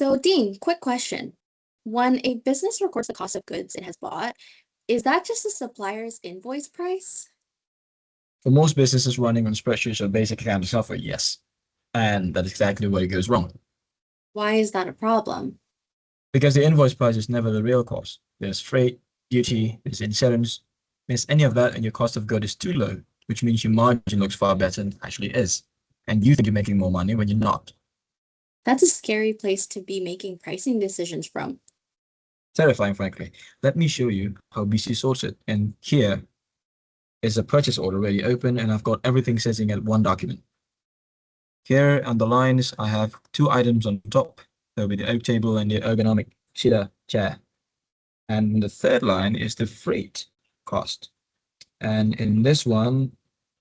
So, Dean, quick question. When a business records the cost of goods it has bought, is that just the supplier's invoice price? For most businesses running on spreadsheets or basic accounting software, yes. And that's exactly where it goes wrong. Why is that a problem? Because the invoice price is never the real cost. There's freight, duty, there's insurance. Miss any of that and your cost of good is too low, which means your margin looks far better than it actually is. And you think you're making more money when you're not. That's a scary place to be making pricing decisions from. Terrifying, frankly. Let me show you how BC sorts it. And here is a purchase order already open, and I've got everything sitting at one document. Here on the lines, I have two items on top. There'll be the oak table and the ergonomic cedar chair. And the third line is the freight cost. And in this one,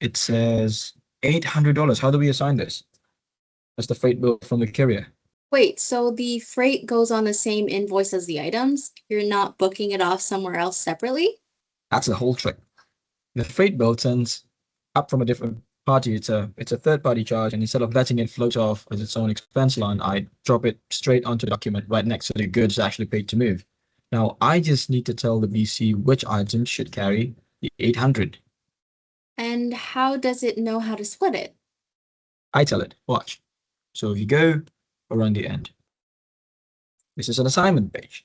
it says $800. How do we assign this? That's the freight bill from the courier. Wait, so the freight goes on the same invoice as the items? You're not booking it off somewhere else separately? That's the whole trick. The freight bill turns up from a different party. It's a third-party charge, and instead of letting it float off as its own expense line, I drop it straight onto the document right next to the goods actually paid to move. Now, I just need to tell the BC which items should carry the 800. And how does it know how to split it? I tell it, watch. So if you go around the end, this is an assignment page.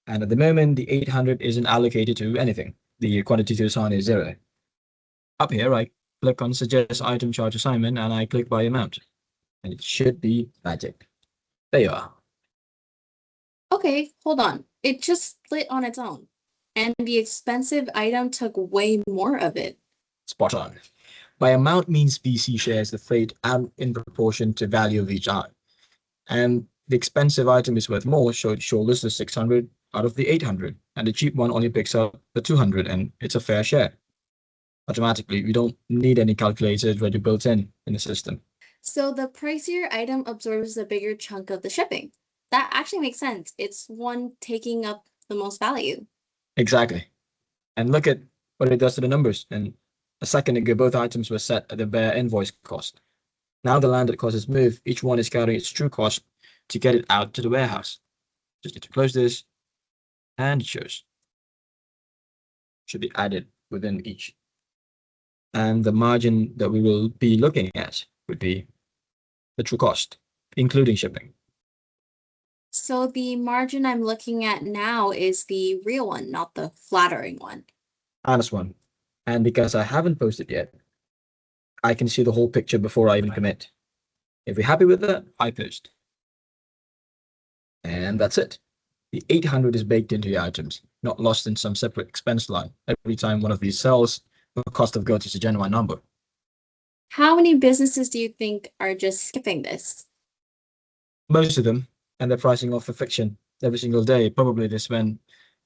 And at the moment, the 800 isn't allocated to anything. The quantity to assign is 0. Up here, I click on Suggest Item Charge Assignment, and I click by amount. And it should be magic. There you are. Okay, hold on. It just split on its own. And the expensive item took way more of it. Spot on. By amount means BC shares the freight and in proportion to value of each item. And the expensive item is worth more, so it shoulders the 600 out of the 800. And the cheap one only picks up the 200, and it's a fair share. Automatically, we don't need any calculator already built in the system. So the pricier item absorbs the bigger chunk of the shipping. That actually makes sense. It's one taking up the most value. Exactly. And look at what it does to the numbers. And a second ago, both items were set at the bare invoice cost. Now the landed cost is moved. Each one is carrying its true cost to get it out to the warehouse. Just need to close this, and it shows. Should be added within each. And the margin that we will be looking at would be the true cost, including shipping. So the margin I'm looking at now is the real one, not the flattering one. Honest one. And because I haven't posted yet, I can see the whole picture before I even commit. If you're happy with that, I post. And that's it. The 800 is baked into the items, not lost in some separate expense line. Every time one of these sells, the cost of goods is a genuine number. How many businesses do you think are just skipping this? Most of them, and they're pricing off for fiction every single day. Probably they spend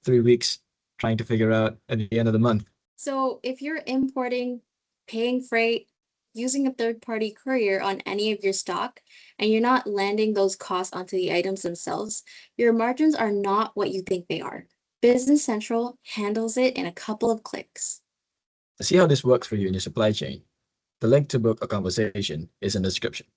3 weeks trying to figure out at the end of the month. So if you're importing, paying freight, using a third-party courier on any of your stock, and you're not landing those costs onto the items themselves, your margins are not what you think they are. Business Central handles it in a couple of clicks. To see how this works for you in your supply chain, the link to book a conversation is in the description.